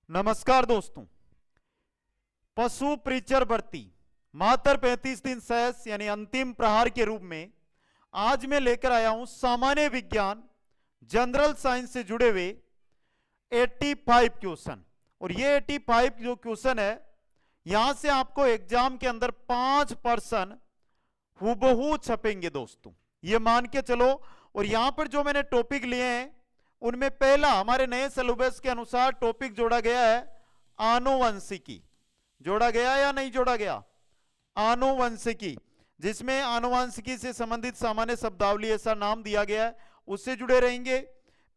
नमस्कार दोस्तों। पशु प्रीचर भर्ती मात्र 35 दिन शेष यानी अंतिम प्रहार के रूप में आज मैं लेकर आया हूं सामान्य विज्ञान जनरल साइंस से जुड़े हुए 85 क्वेश्चन। और ये 85 जो क्वेश्चन है यहां से आपको एग्जाम के अंदर 5% हूबहू छपेंगे दोस्तों, ये मान के चलो। और यहां पर जो मैंने टॉपिक लिए हैं उनमें पहला हमारे नए सिलेबस के अनुसार टॉपिक जोड़ा गया है आनुवंशिकी। जोड़ा गया या नहीं जोड़ा गया? आनुवंशिकी, जिसमें आनुवंशिकी से संबंधित सामान्य शब्दावली ऐसा नाम दिया गया है, उससे जुड़े रहेंगे।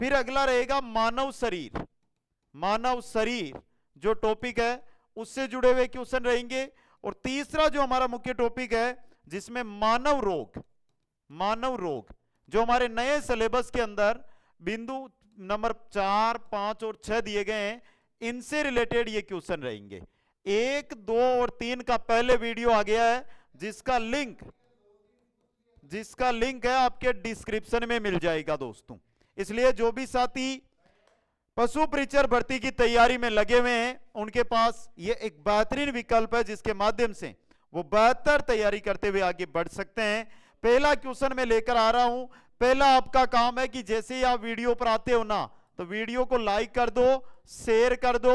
फिर अगला रहेगा मानव शरीर। मानव शरीर जो टॉपिक है उससे जुड़े हुए क्वेश्चन रहेंगे। और तीसरा जो हमारा मुख्य टॉपिक है जिसमें मानव रोग, मानव रोग जो हमारे नए सिलेबस के अंदर बिंदु नंबर 4, 5 और 6 दिए गए हैं, इनसे रिलेटेड ये क्वेश्चन रहेंगे। 1, 2 और 3 का पहले वीडियो आ गया है जिसका लिंक है आपके डिस्क्रिप्शन में मिल जाएगा दोस्तों। इसलिए जो भी साथी पशु प्रीचर भर्ती की तैयारी में लगे हुए हैं उनके पास ये एक बेहतरीन विकल्प है जिसके माध्यम से वो बेहतर तैयारी करते हुए आगे बढ़ सकते हैं। पहला क्वेश्चन मैं लेकर आ रहा हूं। पहला आपका काम है कि जैसे ही आप वीडियो पर आते हो ना तो वीडियो को लाइक कर दो, शेयर कर दो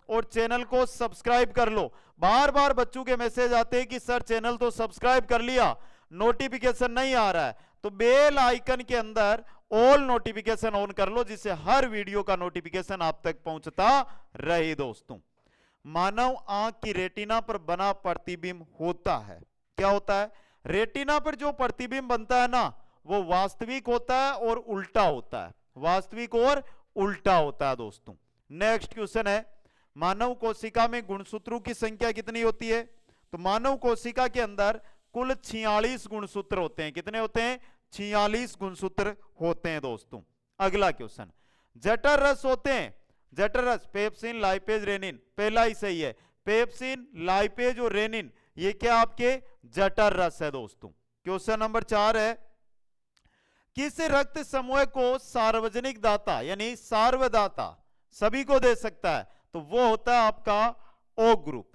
और चैनल को सब्सक्राइब कर लो। बार बार बच्चों के मैसेज आते हैं कि सर चैनल तो सब्सक्राइब कर लिया, नोटिफिकेशन नहीं आ रहा है, तो बेल आइकन के अंदर ऑल नोटिफिकेशन ऑन कर लो जिससे हर वीडियो का नोटिफिकेशन आप तक पहुंचता रहे दोस्तों। मानव आंख की रेटिना पर बना प्रतिबिंब होता है, क्या होता है? रेटिना पर जो प्रतिबिंब बनता है ना वो वास्तविक होता है और उल्टा होता है, वास्तविक और उल्टा होता है दोस्तों। नेक्स्ट क्वेश्चन है मानव कोशिका में गुणसूत्रों की संख्या कितनी होती है? तो मानव कोशिका के अंदर कुल 46 गुणसूत्र होते हैं। कितने होते हैं? 46 गुणसूत्र होते हैं दोस्तों। अगला क्वेश्चन, जठर रस होते हैं। जठर रस पेप्सिन, लाइपेज, रेनिन, पहला ही सही है। पेप्सिन, लाइपेज और रेनिन ये क्या आपके जठर रस है दोस्तों। क्वेश्चन नंबर 4 है किस रक्त समूह को सार्वजनिक दाता यानी सार्वदाता सभी को दे सकता है? तो वो होता है आपका ओ ग्रुप।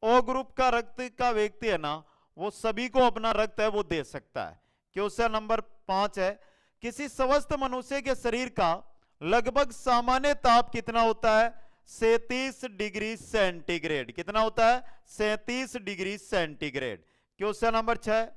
ओ ग्रुप का रक्त का व्यक्ति है ना वो सभी को अपना रक्त है वो दे सकता है। क्वेश्चन नंबर 5 है किसी स्वस्थ मनुष्य के शरीर का लगभग सामान्य ताप कितना होता है? 37 डिग्री सेंटीग्रेड। कितना होता है? 37 डिग्री सेंटीग्रेड। क्वेश्चन नंबर 6,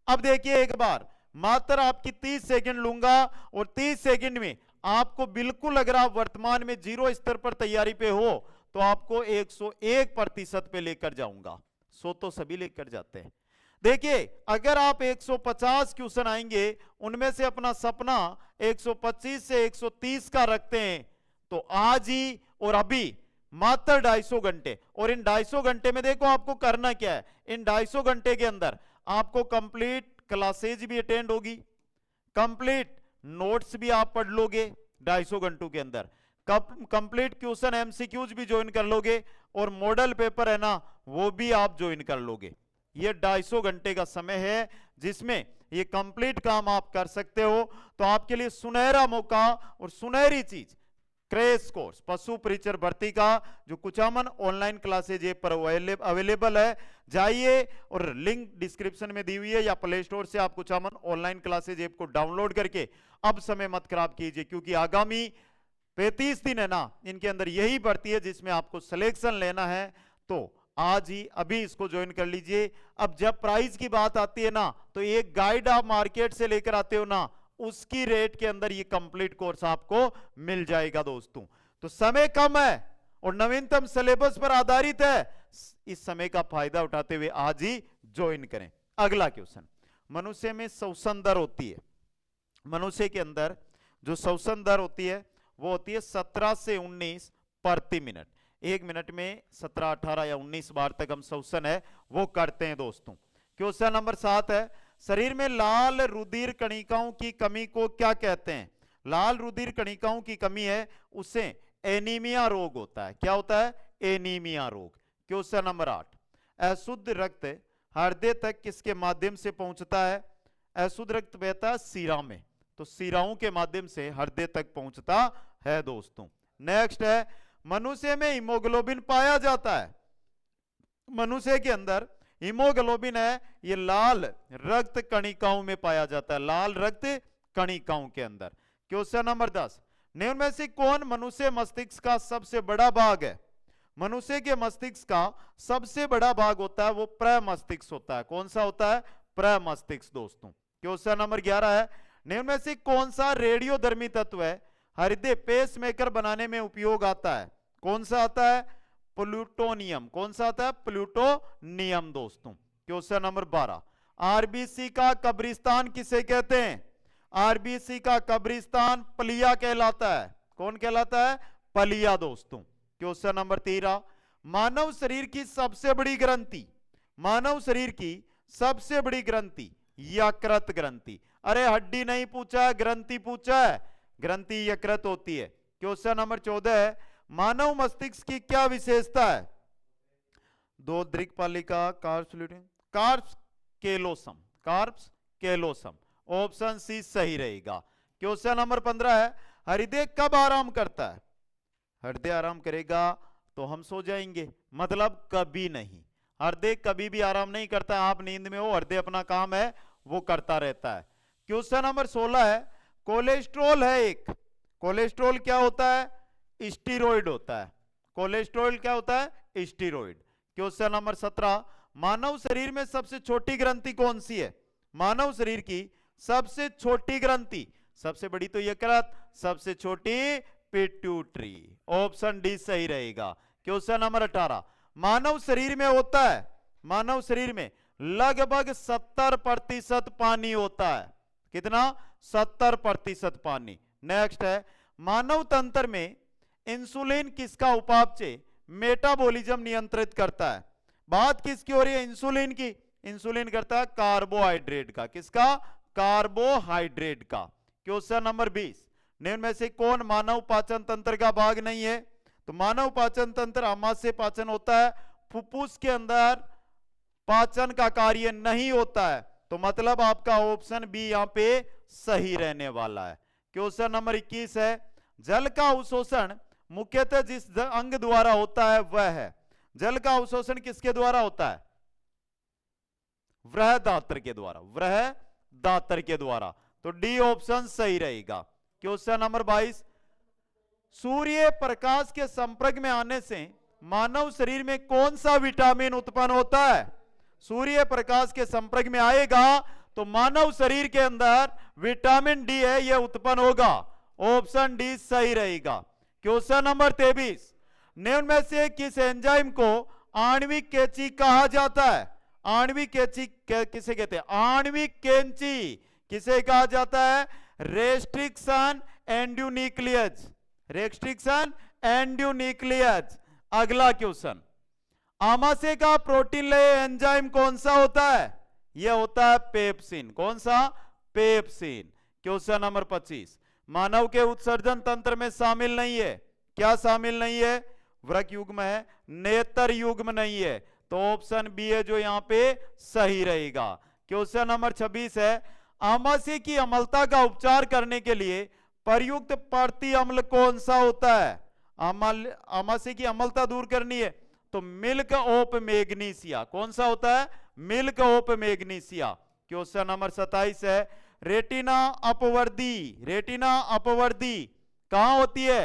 अब देखिए एक बार मात्र आपकी 30 सेकंड लूंगा और 30 सेकंड में आपको बिल्कुल अगर आप वर्तमान में 0 स्तर पर तैयारी पे हो तो आपको 101% पे लेकर जाऊंगा। 100 तो सभी लेकर जाते हैं। देखिए अगर आप 150 क्वेश्चन आएंगे उनमें से अपना सपना 125 से 130 का रखते हैं तो आज ही और अभी मात्र 250 घंटे। और इन 250 घंटे में देखो आपको करना क्या है। इन 250 घंटे के अंदर आपको कंप्लीट क्लासेज भी अटेंड होगी, कंप्लीट नोट्स भी आप पढ़ लोगे 250 घंटों के अंदर, कंप्लीट क्वेश्चन एमसीक्यूज भी ज्वाइन कर लोगे और मॉडल पेपर है ना वो भी आप ज्वाइन कर लोगे। ये 250 घंटे का समय है जिसमें ये कंप्लीट काम आप कर सकते हो। तो आपके लिए सुनहरा मौका और सुनहरी चीज क्रैश कोर्स पशु प्रीचर भर्ती का जो कुचामन ऑनलाइन क्लासेज ऐप पर अवेलेबल है। जाइए और लिंक डिस्क्रिप्शन में दी हुई है या प्ले स्टोर से आप कुचामन ऑनलाइन क्लासेज ऐप को डाउनलोड करके अब समय मत खराब कीजिए क्योंकि आगामी 35 दिन है ना इनके अंदर यही भर्ती है जिसमें आपको सिलेक्शन लेना है। तो आज ही अभी इसको ज्वाइन कर लीजिए। अब जब प्राइस की बात आती है ना तो एक गाइड आप मार्केट से लेकर आते हो ना उसकी रेट के अंदर ये कंप्लीट कोर्स आपको मिल जाएगा दोस्तों। तो समय कम है और नवीनतम सिलेबस पर आधारित है। इस समय का फायदा उठाते हुए आज ही ज्वाइन करें। अगला क्वेश्चन, मनुष्य में श्वसन दर होती है। मनुष्य के अंदर जो श्वसन दर होती है वो होती है 17 से 19 प्रति मिनट। एक मिनट में 17, 18 या 19 बार तक हम श्वसन है वो करते हैं दोस्तों। क्वेश्चन नंबर 7 है शरीर में लाल रुधिर कणिकाओं की कमी को क्या कहते हैं? लाल रुधिर कणिकाओं की कमी है उसे एनीमिया रोग होता है। क्या होता है? एनीमिया रोग। क्वेश्चन नंबर 8, अशुद्ध रक्त हृदय तक किसके माध्यम से पहुंचता है? अशुद्ध रक्त बहता है शिरा में, तो शिराओं के माध्यम से हृदय तक पहुंचता है दोस्तों। नेक्स्ट है मनुष्य में हीमोग्लोबिन पाया जाता है। मनुष्य के अंदर हीमोग्लोबिन है, ये लाल रक्त कणिकाओं में पाया जाता है, लाल रक्त कणिकाओं के अंदर। क्वेश्चन नंबर 10, निम्न में से कौन मनुष्य मस्तिष्क का सबसे बड़ा भाग है? मनुष्य के मस्तिष्क का सबसे बड़ा भाग होता है वो प्रमस्तिष्क होता है। कौन सा होता है? प्रमस्तिष्क दोस्तों। क्वेश्चन नंबर 11 है, निम्न में से कौन सा रेडियोधर्मी तत्व है हृदय पेसमेकर बनाने में उपयोग आता है? कौन सा आता है? प्लूटोनियम। कौन सा आता है? प्लूटोनियम दोस्तों। क्वेश्चन नंबर 12, आरबीसी का कब्रिस्तान किसे कहते हैं? आरबीसी का कब्रिस्तान पलिया कहलाता है। कौन कहलाता है? पलिया दोस्तों। क्वेश्चन नंबर 13, मानव शरीर की सबसे बड़ी ग्रंथि, मानव शरीर की सबसे बड़ी ग्रंथि यकृत ग्रंथि। अरे हड्डी नहीं पूछा है, ग्रंथि पूछा है, ग्रंथि यकृत होती है। क्वेश्चन नंबर 14 है, मानव मस्तिष्क की क्या विशेषता है? दो दृक्पालिका, कार्प्स केलोसम, कार्प्स केलोसम। ऑप्शन सी सही रहेगा। क्वेश्चन नंबर 15 है, हृदय कब आराम करता है? हृदय आराम करेगा तो हम सो जाएंगे, मतलब कभी नहीं। हृदय कभी भी आराम नहीं करता, आप नींद में हो, हृदय अपना काम है वो करता रहता है। क्वेश्चन नंबर 16 है, कोलेस्ट्रॉल है एक, कोलेस्ट्रॉल क्या होता है? स्टीरॉइड होता है। कोलेस्ट्रॉल क्या होता है? स्टीरॉइड। क्वेश्चन नंबर 17, मानव शरीर में सबसे छोटी ग्रंथि कौन सी है? मानव शरीर की सबसे छोटी ग्रंथि, सबसे बड़ी तो यकृत, सबसे छोटी पिट्यूटरी। ऑप्शन डी सही रहेगा। क्वेश्चन नंबर 18, मानव शरीर में होता है, मानव शरीर में लगभग 70% पानी होता है। कितना? 70% पानी। नेक्स्ट है, मानव तंत्र में इंसुलिन किसका उपापचय मेटाबॉलिज्म नियंत्रित करता है? बात किसकी हो रही है? इंसुलिन की। इंसुलिन करता है कार्बोहाइड्रेट का। किसका? कार्बोहाइड्रेट का। क्वेश्चन नंबर 20, निम्न में से कौन मानव पाचन तंत्र का भाग नहीं है? तो मानव पाचन तंत्र आमाशय पाचन होता है, फुफ्फुस के अंदर पाचन का कार्य नहीं होता है, तो मतलब आपका ऑप्शन बी यहां पे सही रहने वाला है। क्वेश्चन नंबर 21 है, जल का अवशोषण मुख्यतः जिस अंग द्वारा होता है वह है? जल का अवशोषण किसके द्वारा होता है? वृहदात्र के द्वारा, वृहदात्र के द्वारा, तो डी ऑप्शन सही रहेगा। क्वेश्चन नंबर 22, सूर्य प्रकाश के संपर्क में आने से मानव शरीर में कौन सा विटामिन उत्पन्न होता है? सूर्य प्रकाश के संपर्क में आएगा तो मानव शरीर के अंदर विटामिन डी है यह उत्पन्न होगा। ऑप्शन डी सही रहेगा। क्वेश्चन नंबर 23, निम्न में से किस एंजाइम को आणविक कैंची कहा जाता है? आणविक कैंची किसे कहते हैं? आणविक कैंची किसे कहा जाता है? Restriction endonuclease, restriction endonuclease. अगला क्वेश्चन, आमाशय का प्रोटीन लय एंजाइम कौन सा होता है? यह होता है पेप्सिन। कौन सा? पेप्सिन। क्वेश्चन नंबर 25, मानव के उत्सर्जन तंत्र में शामिल नहीं है, क्या शामिल नहीं है? वृक्क युग्म है, नेत्र युग्म नहीं है, तो ऑप्शन बी है जो यहां पे सही रहेगा। क्वेश्चन नंबर 26 है, आमाशय की अम्लता का उपचार करने के लिए प्रयुक्त प्रति अम्ल कौन सा होता है? आमाशय की अम्लता दूर करनी है तो मिल्क ऑफ मैग्नीशिया। कौन सा होता है? Milk of magnesia. Question number 27 है, रेटिना अपवर्दी, रेटिना अपवर्दी कहां होती है?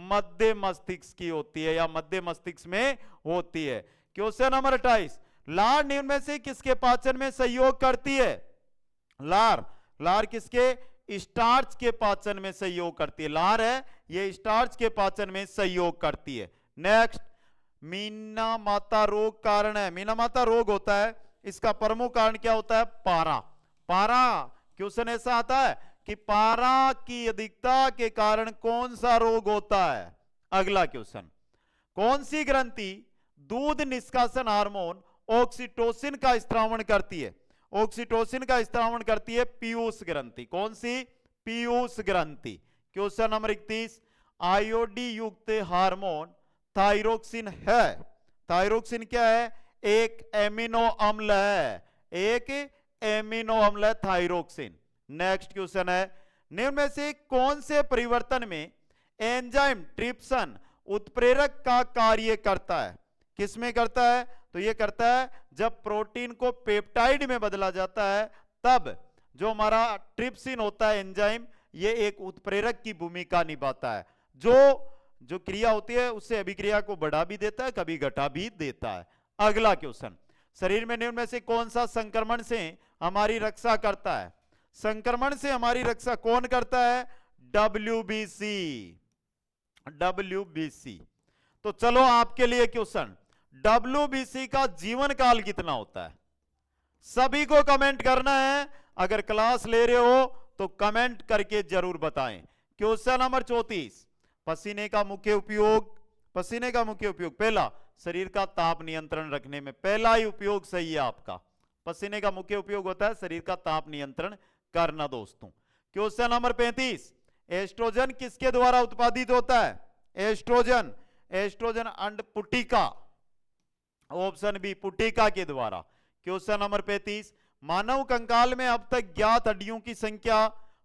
मध्य मस्तिष्क की होती है या मध्य मस्तिष्क में होती है। क्वेश्चन नंबर 28, लार निम्न में से किसके पाचन में सहयोग करती है? लार, लार किसके? स्टार्च के पाचन में सहयोग करती है। लार है ये स्टार्च के पाचन में सहयोग करती है। नेक्स्ट, मीना माता रोग कारण है, मीना माता रोग होता है, इसका प्रमुख कारण क्या होता है? पारा। पारा क्वेश्चन ऐसा आता है कि पारा की अधिकता के कारण कौन सा रोग होता है? अगला क्वेश्चन, कौन सी ग्रंथि दूध निष्कासन हार्मोन ऑक्सीटोसिन का स्त्रावण करती है? ऑक्सीटोसिन का स्त्रावण करती है पीयूष ग्रंथि। कौन सी? पीयूष ग्रंथि। क्वेश्चन नंबर 31, आयोडी युक्त हार्मोन थायरोक्सिन है। थायरोक्सिन क्या है? एक एमिनो अम्ल है, एक एमिनो अम्ल है थायरोक्सिन। नेक्स्ट क्वेश्चन है, निम्न में से कौन से परिवर्तन में एंजाइम ट्रिप्सन उत्प्रेरक का कार्य करता है। किसमें करता है? तो ये करता है जब प्रोटीन को पेप्टाइड में बदला जाता है, तब जो हमारा ट्रिप्सिन होता है एंजाइम, ये एक उत्प्रेरक की भूमिका निभाता है, जो क्रिया होती है उससे अभिक्रिया को बढ़ा भी देता है, कभी घटा भी देता है। अगला क्वेश्चन, शरीर में निम्न में से कौन सा संक्रमण से हमारी रक्षा करता है? संक्रमण से हमारी रक्षा कौन करता है? WBC। WBC। तो चलो आपके लिए क्वेश्चन, WBC का जीवन काल कितना होता है? सभी को कमेंट करना है। अगर क्लास ले रहे हो तो कमेंट करके जरूर बताएं। क्वेश्चन नंबर 34, पसीने का मुख्य उपयोग। पसीने का मुख्य उपयोग, पहला, शरीर का ताप नियंत्रण रखने में। पहला ही उपयोग सही है आपका। पसीने का मुख्य उपयोग होता है शरीर का ताप नियंत्रण करना दोस्तों। क्वेश्चन नंबर 35, एस्ट्रोजन किसके द्वारा उत्पादित होता है? एस्ट्रोजन, एस्ट्रोजन अंडपुटिका, ऑप्शन बी पुटिका के द्वारा। क्वेश्चन नंबर 35, मानव कंकाल में अब तक ज्ञात हड्डियों की संख्या।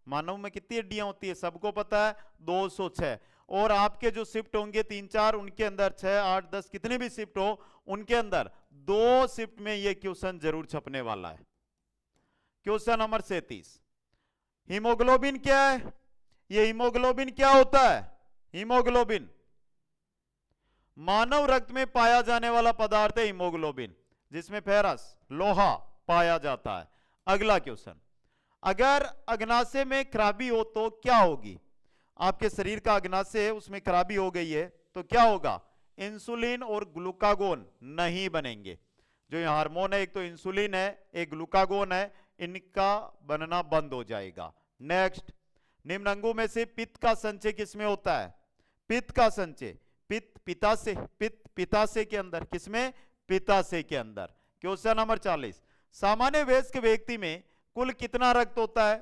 मानव में कितनी हड्डियां होती है सबको पता है, 206। और आपके जो शिफ्ट होंगे 3-4, उनके अंदर 6, 8, 10 कितने भी शिफ्ट हो, उनके अंदर 2 शिफ्ट में यह क्वेश्चन जरूर छपने वाला है। क्वेश्चन नंबर 37, हीमोग्लोबिन क्या है? ये हीमोग्लोबिन क्या होता है? हीमोग्लोबिन मानव रक्त में पाया जाने वाला पदार्थ है हीमोग्लोबिन, जिसमें फेरस, लोहा पाया जाता है। अगला क्वेश्चन, अगर अग्नाशय में खराबी हो तो क्या होगी? आपके शरीर का अग्नाशय है, उसमें खराबी हो गई है तो क्या होगा? इंसुलिन और ग्लूकागोन नहीं बनेंगे। जो ये हार्मोन है, एक तो इंसुलिन है, एक ग्लूकागोन है, इनका बनना बंद हो जाएगा। नेक्स्ट, निम्न अंगों में से पित्त का संचय किसमें होता है? पित्त का संचय, पित्त पित्ताशय, पित्त पित्ताशय के अंदर। किसमें? पित्ताशय के अंदर। क्वेश्चन नंबर 40, सामान्य वयस्क व्यक्ति में कुल कितना रक्त होता है?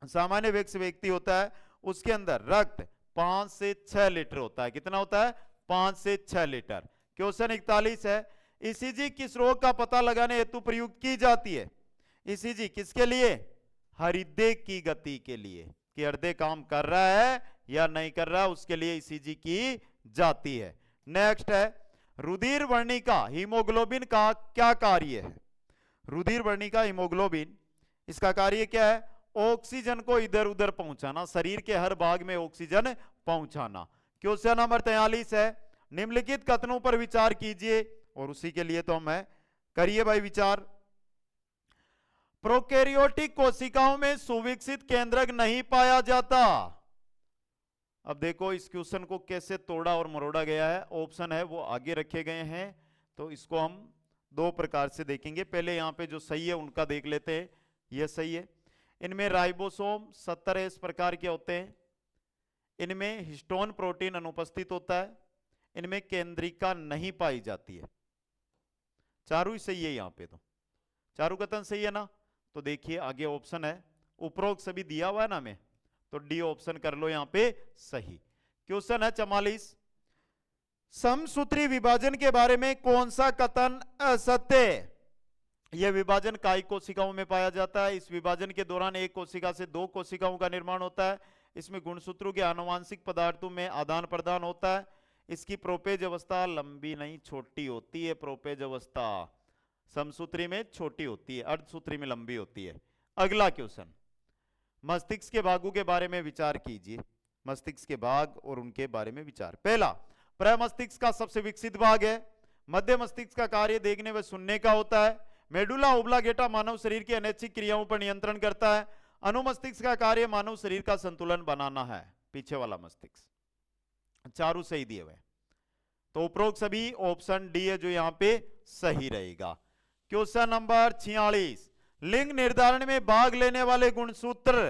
सामान्य वयस्क व्यक्ति होता है, उसके अंदर रक्त 5 से 6 लीटर होता है। कितना होता है? 5 से 6 लीटर। क्वेश्चन 41 है, ईसीजी किस रोग का पता लगाने हेतु प्रयुक्त की जाती है? ईसीजी किसके लिए? हृदय की गति के लिए, कि हृदय काम कर रहा है या नहीं कर रहा है, उसके लिए ईसीजी की जाती है। नेक्स्ट है, रुधिर वर्णिका हीमोग्लोबिन का क्या कार्य है? रुधिर वर्णिका हीमोग्लोबिन, इसका कार्य क्या है? ऑक्सीजन को इधर उधर पहुंचाना, शरीर के हर भाग में ऑक्सीजन पहुंचाना। क्वेश्चन नंबर 43 है, निम्नलिखित कथनों पर विचार कीजिए, और उसी के लिए तो हम है, करिए भाई विचार। प्रोकैरियोटिक कोशिकाओं में सुविकसित केंद्रक नहीं पाया जाता। अब देखो इस क्वेश्चन को कैसे तोड़ा और मरोड़ा गया है। ऑप्शन है वो आगे रखे गए हैं, तो इसको हम 2 प्रकार से देखेंगे। पहले यहां पे जो सही है उनका देख लेते हैं। यह सही है, इनमें राइबोसोम 70 इस प्रकार के होते हैं, इनमें हिस्टोन प्रोटीन अनुपस्थित होता है, इनमें केंद्रिका नहीं पाई जाती है। चारों ही सही है, यहां पे तो चारों कथन सही है ना। तो देखिए आगे ऑप्शन है, उपरोक्त सभी दिया हुआ है ना हमें, तो डी ऑप्शन कर लो यहां पे सही। क्वेश्चन है 44, समसूत्री विभाजन के बारे में कौन सा कथन असत्य है? यह विभाजन कायिक कोशिकाओं में पाया जाता है। इस विभाजन के दौरान एक कोशिका से 2 कोशिकाओं का निर्माण होता है। इसमें गुणसूत्रों के आनुवांशिक पदार्थों में आदान प्रदान होता है। इसकी प्रोपेज अवस्था लंबी नहीं छोटी होती है। प्रोपेज अवस्था समसूत्री में छोटी होती है, अर्धसूत्री में लंबी होती है। अगला क्वेश्चन, मस्तिष्क के भागों के बारे में विचार कीजिए। मस्तिष्क के भाग और उनके बारे में विचार। पहला, प्रमस्तिष्क का सबसे विकसित भाग है। मध्य मस्तिष्क का कार्य देखने व सुनने का होता है। मेडुला ओब्लांगेटा मानव शरीर की अनैच्छिक क्रियाओं पर नियंत्रण करता है। अनुमस्तिष्क का कार्य मानव शरीर का संतुलन बनाना है, पीछे वाला मस्तिष्क। चारों सही दिए हुए, तो उपरोक्त सभी ऑप्शन डी है जो यहां पे सही रहेगा। क्वेश्चन नंबर 46, लिंग निर्धारण में भाग लेने वाले गुणसूत्र।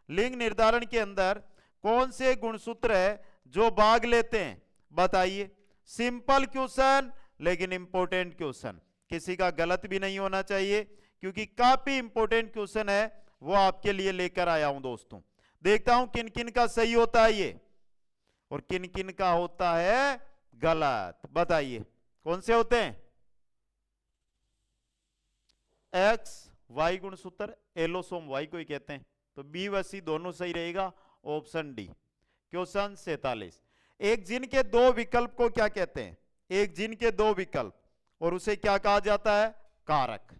लिंग निर्धारण के अंदर कौन से गुणसूत्र है जो भाग लेते हैं? बताइए। सिंपल क्वेश्चन लेकिन इंपॉर्टेंट क्वेश्चन, किसी का गलत भी नहीं होना चाहिए, क्योंकि काफी इंपॉर्टेंट क्वेश्चन है, वो आपके लिए लेकर आया हूं दोस्तों। देखता हूं किन किन का सही होता है ये और किन किन का होता है गलत। बताइए कौन से होते हैं? एक्स वाई गुणसूत्र, एलोसोम वाई को ही कहते हैं, तो बी व सी दोनों सही रहेगा, ऑप्शन डी। क्वेश्चन 47, एक जिन के दो विकल्प को क्या कहते हैं? एक जिन के दो विकल्प, और उसे क्या कहा जाता है? कारक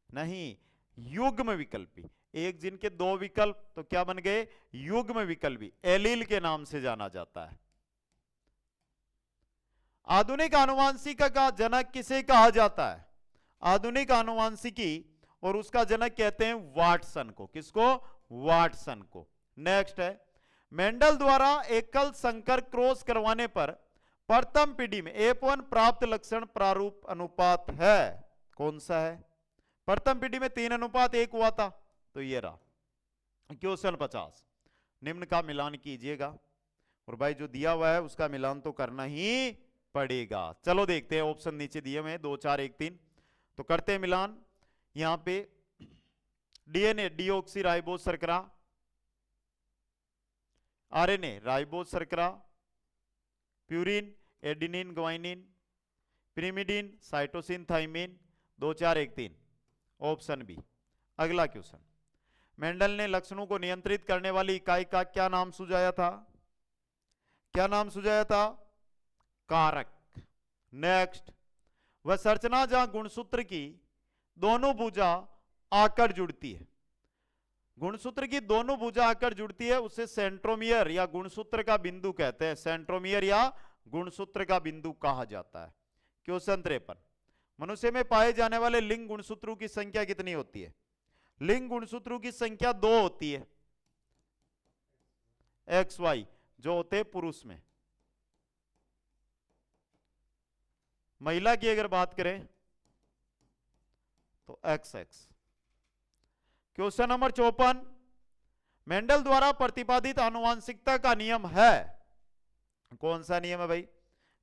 नहीं, युग्म विकल्पी। एक जिन के दो विकल्प तो क्या बन गए? युग्म विकल्पी, एलील के नाम से जाना जाता है। आधुनिक आनुवंशिकी का जनक किसे कहा जाता है? आधुनिक आनुवंशिकी और उसका जनक कहते हैं वाटसन को। किसको? वाटसन को। नेक्स्ट है, मेंडल द्वारा एकल संकर क्रॉस करवाने पर प्रथम पीढ़ी में F1 प्राप्त लक्षण प्रारूप अनुपात है, कौन सा है? प्रथम पीढ़ी में 3:1 हुआ था, तो ये रहा। क्वेश्चन 50, निम्न का मिलान कीजिएगा। और भाई जो दिया हुआ है उसका मिलान तो करना ही पड़ेगा। चलो देखते हैं, ऑप्शन नीचे दिए हुए 2, 4, 1, 3, तो करते हैं मिलान। यहां पे डीएनए डीऑक्सी राइबोज शर्करा, आरएनए राइबोज शर्करा, purine adenine guanine, pyrimidine cytosine thymine, 2, 4, 1, 3, option B. अगला क्वेश्चन, मेंडल ने लक्षणों को नियंत्रित करने वाली इकाई का क्या नाम सुझाया था? क्या नाम सुझाया था? कारक। नेक्स्ट, वह संरचना जहां गुणसूत्र की दोनों भुजा आकर जुड़ती है, गुणसूत्र की दोनों भुजा आकर जुड़ती है, उसे सेंट्रोमियर या गुणसूत्र का बिंदु कहते हैं। सेंट्रोमियर या गुणसूत्र का बिंदु कहा जाता है। क्वेश्चन 53, मनुष्य में पाए जाने वाले लिंग गुणसूत्रों की संख्या कितनी होती है? लिंग गुणसूत्रों की संख्या 2 होती है, XY, जो होते हैं पुरुष में। महिला की अगर बात करें तो XX। क्वेश्चन नंबर 54, मेंडल द्वारा प्रतिपादित आनुवंशिकता का नियम है, कौन सा नियम है भाई?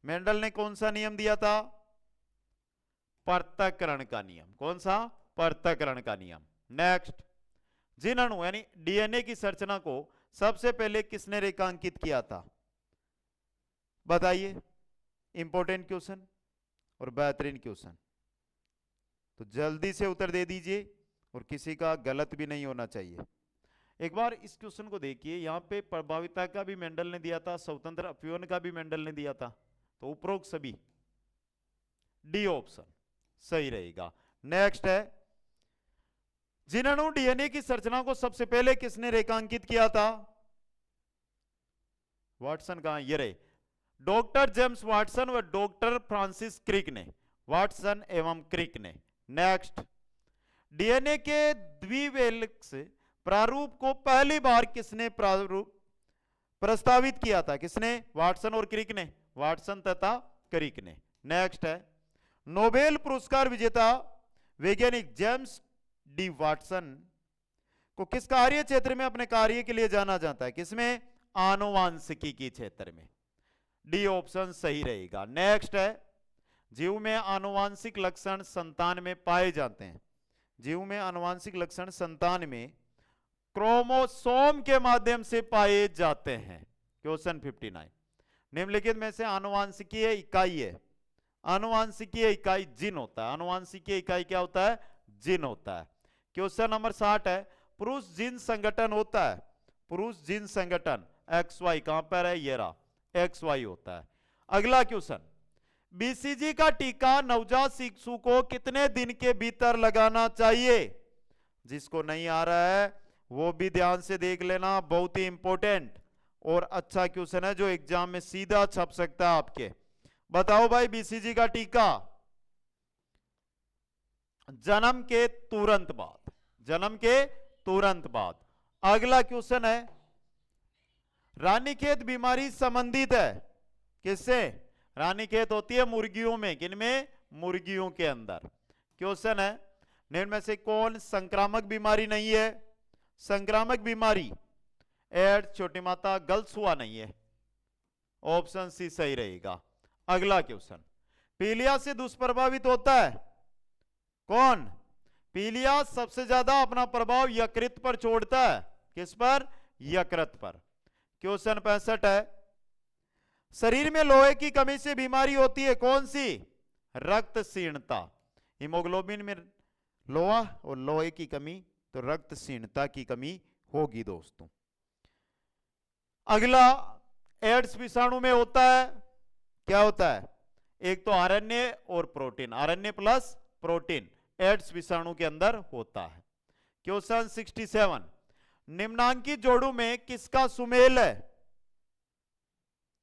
मेंडल ने कौन सा नियम दिया था? पृथक्करण का नियम। कौन सा? पृथक्करण का नियम। नेक्स्ट, जिन अणु यानी डीएनए की संरचना को सबसे पहले किसने रेखांकित किया था? बताइए। इंपॉर्टेंट क्वेश्चन और बेहतरीन क्वेश्चन, तो जल्दी से उत्तर दे दीजिए और किसी का गलत भी नहीं होना चाहिए। एक बार इस क्वेश्चन को देखिए, यहां पे प्रभाविता का भी मेंडल ने दिया था, स्वतंत्र अपव्ययन का भी मेंडल ने दिया था, तो उपरोक्त सभी डी ऑप्शन सही रहेगा। नेक्स्ट है, जिन अणु डीएनए की संरचना को सबसे पहले किसने रेखांकित किया था? वाटसन। कहां? ये रहे, डॉक्टर जेम्स वाटसन व डॉक्टर फ्रांसिस क्रिक ने, वाटसन एवं क्रिक ने। नेक्स्ट, डीएनए के द्विवेलक्स प्रारूप को पहली बार किसने प्रस्तावित किया था? किसने? वाटसन और क्रिक ने, वाटसन तथा क्रिक ने। नेक्स्ट है, नोबेल पुरस्कार विजेता वैज्ञानिक जेम्स डी वाटसन को किस कार्य क्षेत्र में अपने कार्य के लिए जाना जाता है? किसमें? आनुवंशिकी के क्षेत्र में। डी ऑप्शन सही रहेगा। नेक्स्ट है, जीव में आनुवंशिक लक्षण संतान में पाए जाते हैं, जीव में आनुवंशिक लक्षण संतान में क्रोमोसोम के माध्यम से पाए जाते हैं। क्वेश्चन 59, निम्नलिखित में से आनुवंशिकीय इकाई है, आनुवंशिकीय इकाई जिन होता है। आनुवंशिकीय इकाई क्या होता है? जिन होता है। क्वेश्चन नंबर 60 है, पुरुष जिन संगठन होता है, पुरुष जिन संगठन XY, कहां पर है? ये रहा, XY होता है। अगला क्वेश्चन, BCG का टीका नवजात शिशु को कितने दिन के भीतर लगाना चाहिए? जिसको नहीं आ रहा है वो भी ध्यान से देख लेना, बहुत ही इंपॉर्टेंट और अच्छा क्वेश्चन है जो एग्जाम में सीधा छप सकता है आपके। बताओ भाई, BCG का टीका जन्म के तुरंत बाद, जन्म के तुरंत बाद। अगला क्वेश्चन है, रानीखेत बीमारी संबंधित है किससे? रानीखेत होती है मुर्गियों में, किनमें? मुर्गियों के अंदर। क्वेश्चन है, निम्न में से कौन संक्रामक बीमारी नहीं है? संक्रामक बीमारी एड्स, छोटी माता, गर्ल्स हुआ नहीं है, ऑप्शन सी सही रहेगा। अगला क्वेश्चन, पीलिया से दुष्प्रभावित होता है कौन? पीलिया सबसे ज्यादा अपना प्रभाव यकृत पर छोड़ता है, किस पर? यकृत पर। क्वेश्चन 65 है, शरीर में लोहे की कमी से बीमारी होती है कौन सी? रक्त क्षीणता। हीमोग्लोबिन में लोहा और लोहे की कमी, तो रक्त क्षीणता की कमी होगी दोस्तों। अगला, एड्स विषाणु में होता है, क्या होता है? एक तो आरएनए और protein, RNA plus protein AIDS विषाणु के अंदर होता है। क्वेश्चन 67, निम्नांकित जोड़ों में किसका सुमेल है?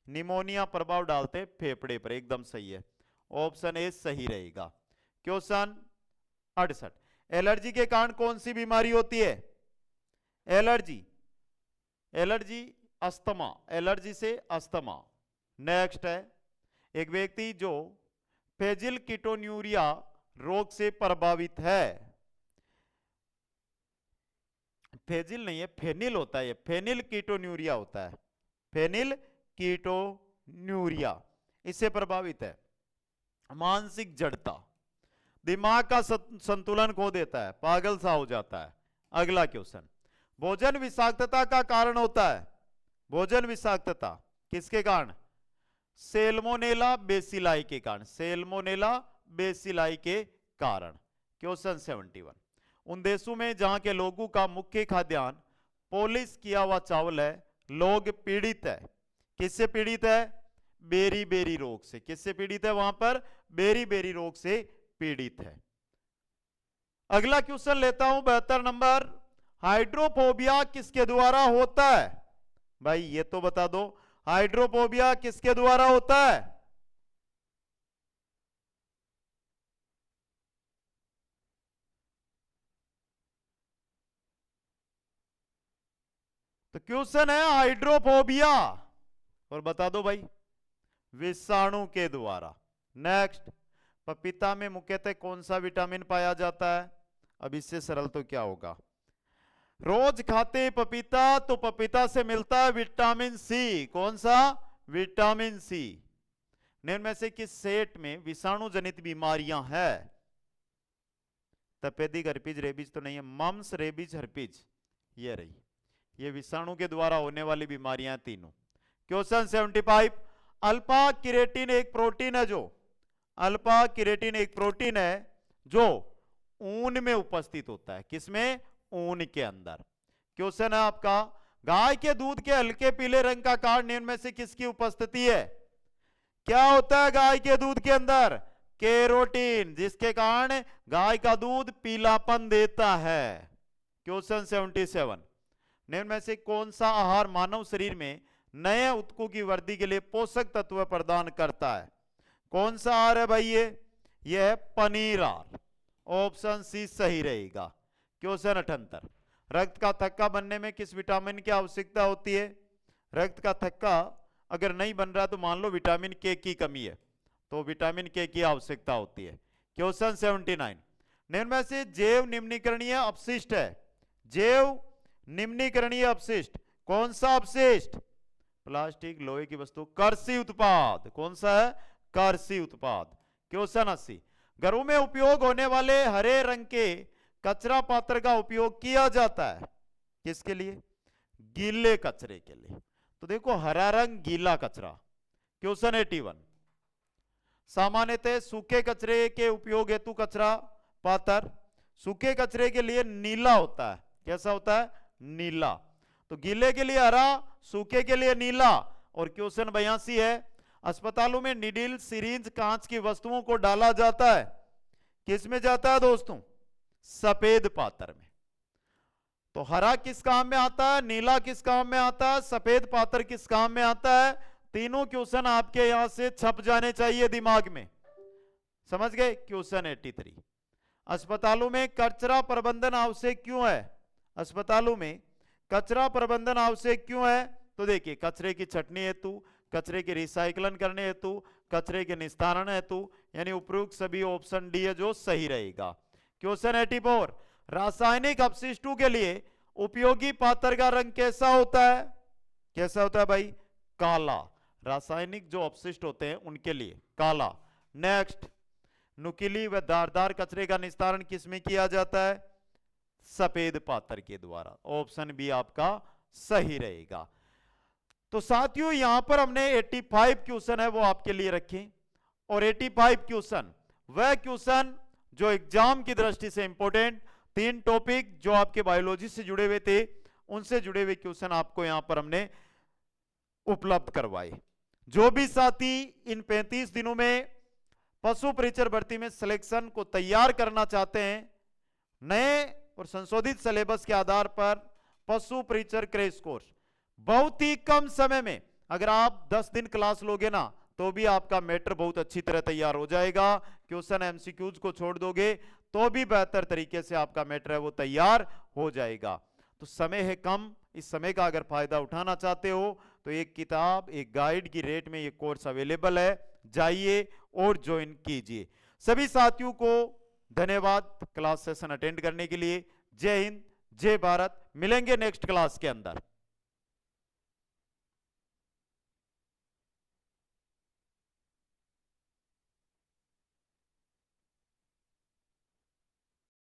निमोनिया प्रभाव डालते फेफड़े पर, एकदम सही है, ऑप्शन ए सही रहेगा। क्वेश्चन 68, एलर्जी के कारण कौन सी बीमारी होती है? एलर्जी, एलर्जी अस्थमा, एलर्जी से अस्थमा। नेक्स्ट है, एक व्यक्ति जो फेजिल कीटोन्यूरिया रोग से प्रभावित है, फेजिल नहीं है फेनिल होता है, फेनिल कीटोन्यूरिया होता है, फेनिल कीटोन्यूरिया, इससे प्रभावित है। मानसिक जड़ता, दिमाग का संतुलन खो देता है, पागल सा हो जाता है। अगला क्वेश्चन, भोजन विषाक्तता का कारण होता है, भोजन विषाक्तता किसके कारण? सेल्मोनेला बेसिलाई के कारण, सेल्मोनेला बेसिलाई के कारण। क्वेश्चन 71, उन देशों में जहां के लोगों का मुख्य खाद्यान्न पॉलिश किया हुआ चावल है, लोग पीड़ित है, किससे पीड़ित है? बेरी बेरी रोग से। किससे पीड़ित है वहां पर? बेरी बेरी रोग से पीड़ित है। अगला क्वेश्चन लेता हूं 72 नंबर, हाइड्रोफोबिया किसके द्वारा होता है? भाई ये तो बता दो, हाइड्रोफोबिया किसके द्वारा होता है? तो क्वेश्चन है हाइड्रोफोबिया, और बता दो भाई, विषाणु के द्वारा। नेक्स्ट, पपीता में मुख्यतः कौन सा विटामिन पाया जाता है? अब इससे सरल तो क्या होगा, रोज खाते पपीता तो पपीता से मिलता है विटामिन सी। कौन सा? Vitamin C. निम्न में से किस सेट में विषाणु जनित बीमारियां हैं? तपेदिक, हर्पीज, रेबीज तो नहीं है, मम्स, रेबीज, हर्पीज, ये रही, ये विषाणु के द्वारा होने वाली बीमारियां तीनों। क्वेश्चन 75, अल्फा किरेटिन एक प्रोटीन है, जो अल्फा किरेटिन एक प्रोटीन है जो ऊन में उपस्थित होता है। किसमें? ऊन के अंदर। क्वेश्चन है आपका, गाय के दूध के हल्के पीले रंग का कारण निम्न में से किसकी उपस्थिति है? क्या होता है गाय के दूध के अंदर? केरोटीन, जिसके कारण गाय का दूध पीलापन देता है। क्वेश्चन 77, निम्न में से कौन सा आहार मानव शरीर में नए ऊतकों की वृद्धि के लिए पोषक तत्व प्रदान करता है? कौन सा आहार है भाई ये है पनीर आहार, ऑप्शन सी सही रहेगा। क्वेश्चन 78, रक्त का थक्का बनने में किस विटामिन की आवश्यकता होती है? रक्त का थक्का अगर नहीं बन रहा तो मान लो विटामिन के की कमी है, तो विटामिन के की आवश्यकता होती है। क्वेश्चन 79, निम्न में से जैव निम्नीकरणीय अपशिष्ट है, जैव निम्नीकरणीय अपशिष्ट कौन सा अपशिष्ट? प्लास्टिक, लोहे की वस्तु, कृषि उत्पाद। कौन सा है? कृषि उत्पाद। क्वेश्चन 80, घरों में उपयोग होने वाले हरे रंग के कचरा पात्र का उपयोग किया जाता है किसके लिए? गीले कचरे के लिए। तो देखो हरा रंग गीला कचरा। क्वेश्चन 81, सामान्यतः सूखे कचरे के उपयोग हेतु कचरा पात्र सूखे कचरे के लिए नीला होता है। कैसा होता है? नीला। तो गीले के लिए हरा, सूखे के लिए नीला। और क्वेश्चन 82 है, अस्पतालों में निडिल, सिरिंज, कांच की वस्तुओं को डाला जाता है, किस में जाता है दोस्तों? सफेद पात्र में। तो हरा किस काम में आता है, नीला किस काम में आता है, सफेद पात्र किस काम में आता है? तीनों क्वेश्चन आपके यहां से छप जाने चाहिए दिमाग में, समझ गए? क्वेश्चन 83, अस्पतालों में कचरा प्रबंधन आवश्यक क्यों है? अस्पतालों में कचरा प्रबंधन आवश्यक क्यों है? तो देखिए, कचरे की छटनी हेतु, कचरे के रिसाइकलन करने हेतु, कचरे के निस्तारण हेतु, यानी उपयुक्त सभी ऑप्शन डी है जो सही रहेगा। क्वेश्चन 84, रासायनिक अपशिष्टों के लिए उपयोगी पात्र का रंग कैसा होता है? कैसा होता है भाई? काला। रासायनिक जो अपशिष्ट होते हैं उनके लिए काला। नेक्स्ट, नुकीली व धारदार कचरे का निस्तारण किसमें किया जाता है? सफेद पात्र के द्वारा। ऑप्शन बी आपका सही रहेगा। तो साथियों यहां पर हमने 85 क्वेश्चन है वो आपके लिए रखे, और 85 क्वेश्चन वह क्वेश्चन जो एग्जाम की दृष्टि से इंपॉर्टेंट, 3 टॉपिक जो आपके बायोलॉजी से जुड़े हुए थे उनसे जुड़े हुए क्वेश्चन आपको यहां पर हमने उपलब्ध करवाए। जो भी साथी इन 35 दिनों में पशु परिचर भर्ती में सिलेक्शन को तैयार करना चाहते हैं, नए और संशोधित सिलेबस के आधार पर पशु परिचर क्रैश कोर्स बहुत ही कम समय में, अगर आप 10 दिन क्लास लोगे ना तो भी आपका मैटर बहुत अच्छी तरह तैयार हो जाएगा। क्वेश्चन एमसीक्यूज को छोड़ दोगे तो भी बेहतर तरीके से आपका मैटर है वो तैयार हो जाएगा। तो समय है कम, इस समय का अगर फायदा उठाना चाहते हो तो एक किताब, एक गाइड की रेट में ये कोर्स अवेलेबल है, जाइए और ज्वाइन कीजिए। सभी साथियों को धन्यवाद क्लास सेशन अटेंड करने के लिए। जय हिंद, जय भारत। मिलेंगे नेक्स्ट क्लास के अंदर।